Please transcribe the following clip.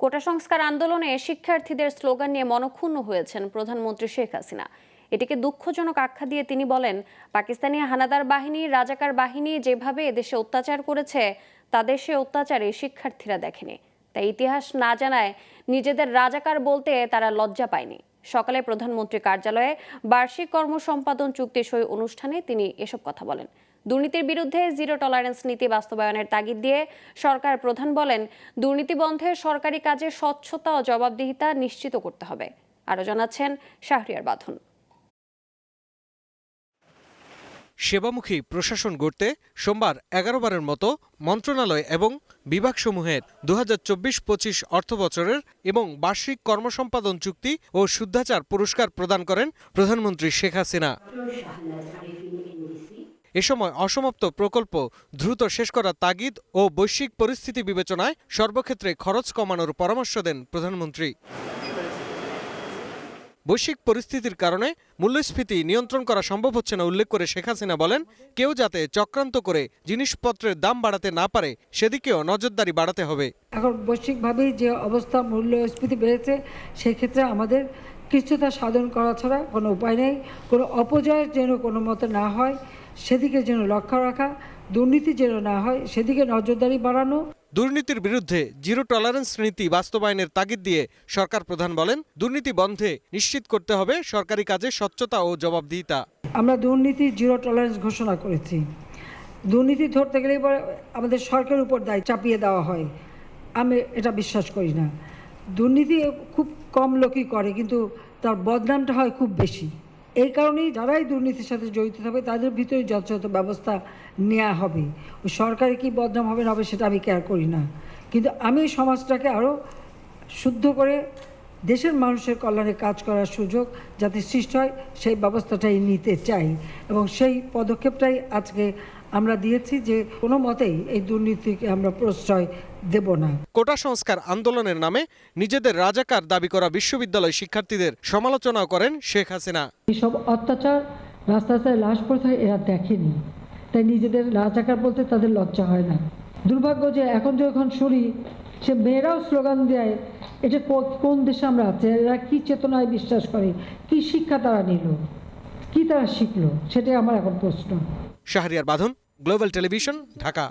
কোটা সংস্কার আন্দোলনে শিক্ষার্থীদের স্লোগান নিয়ে মনক্ষুণ্ণ হয়েছেন প্রধানমন্ত্রী শেখ হাসিনা। এটিকে দুঃখজনক আখ্যা দিয়ে তিনি বলেন, পাকিস্তানি হানাদার বাহিনী, রাজাকার বাহিনী যেভাবে এদেশে অত্যাচার করেছে তাদের সে অত্যাচারে শিক্ষার্থীরা দেখেনি। তাই ইতিহাস না জানায় নিজেদের রাজাকার বলতে তারা লজ্জা পায়নি। সকালে প্রধানমন্ত্রী কার্যালয়ে বার্ষিক কর্মসম্পাদন চুক্তি সই অনুষ্ঠানে তিনি এসব কথা বলেন। দুর্নীতির বিরুদ্ধে জিরো টলারেন্স নীতি বাস্তবায়নের তাগিদ দিয়ে সরকার প্রধান বলেন, দুর্নীতি বন্ধে সরকারি কাজে স্বচ্ছতা ও জবাবদিহিতা নিশ্চিত করতে হবে। আরও জানাচ্ছেন শাহরিয়ার বাঁধন। সেবামুখী প্রশাসন গড়তে সোমবার 11 বারের মতো মন্ত্রণালয় এবং বিভাগসমূহের 2024-25 অর্থবছরের এবং বার্ষিক কর্মসম্পাদন চুক্তি ও শুদ্ধাচার পুরস্কার প্রদান করেন প্রধানমন্ত্রী শেখ হাসিনা। এ সময় অসমাপ্ত প্রকল্প দ্রুত শেষ করার তাগিদ ও বৈশ্বিক পরিস্থিতি বিবেচনায় সর্বক্ষেত্রে খরচ কমানোর পরামর্শ দেন প্রধানমন্ত্রী। বৈশ্বিক পরিস্থিতির কারণে মূল্যস্ফীতি নিয়ন্ত্রণ করা সম্ভব হচ্ছে না উল্লেখ করে শেখ হাসিনা বলেন, কেউ যাতে চক্রান্ত করে জিনিসপত্রের দাম বাড়াতে না পারে সেদিকেও নজরদারি বাড়াতে হবে। এখন বৈশ্বিকভাবেই যে অবস্থা, মূল্যস্ফীতি বেড়েছে, সেক্ষেত্রে আমাদের কিছুটা সাধন করা ছাড়া কোনো উপায় নেই। কোনো অপচয় যেন কোনো মতে না হয় সেদিকে যেন লক্ষ্য রাখা, দুর্নীতি যেন না হয় সেদিকে নজরদারি বাড়ানো। দুর্নীতির বিরুদ্ধে জিরো টলারেন্স নীতি বাস্তবায়নের তাগিদ দিয়ে সরকার প্রধান বলেন, দুর্নীতি বন্ধে নিশ্চিত করতে হবে সরকারি কাজে স্বচ্ছতা ও জবাবদিহিতা। আমরা দুর্নীতি জিরো টলারেন্স ঘোষণা করেছি। দুর্নীতি ধরতে গেলে আমাদের সরকারের উপর দায় চাপিয়ে দেওয়া হয়, আমি এটা বিশ্বাস করি না। দুর্নীতি খুব কম লোকই করে, কিন্তু তার বদনামটা হয় খুব বেশি। এই কারণেই যারাই দুর্নীতির সাথে জড়িত থাকবে তাদের ভিতরে যথাযথ ব্যবস্থা নেওয়া হবে। ওই সরকারি কি বদনাম হবে না হবে সেটা আমি কেয়ার করি না, কিন্তু আমি সমাজটাকে আরও শুদ্ধ করে দেশের মানুষের কল্যাণে কাজ করার সুযোগ যাতে সৃষ্টি হয় সেই ব্যবস্থাটাই নিতে চাই, এবং সেই পদক্ষেপটাই আজকে আমরা দিয়েছি যে কোনো মতেই এই দুর্নীতিকে আমরা প্রশ্রয় দেব না। কোটা সংস্কার আন্দোলনের নামে নিজেদের রাজাকার দাবি করা বিশ্ববিদ্যালয় শিক্ষার্থীদের সমালোচনাও করেন শেখ হাসিনা। এইসব অত্যাচার রাস্তায় লাশ পড়তে হয় এরা দেখেনি, তাই নিজেদের রাজাকার বলতে তাদের লজ্জা হয় না। দুর্ভাগ্য যে এখন যখন শুনি সে মেয়েরাও স্লোগান দেয়, এটা কোন দেশে আমরা আছি, এরা কি চেতনায় বিশ্বাস করে, কি শিক্ষা তারা নিল, কি তারা শিখলো, সেটাই আমার এখন প্রশ্ন। শাহরিয়ার বাঁধন, গ্লোবাল টেলিভিশন, ঢাকা।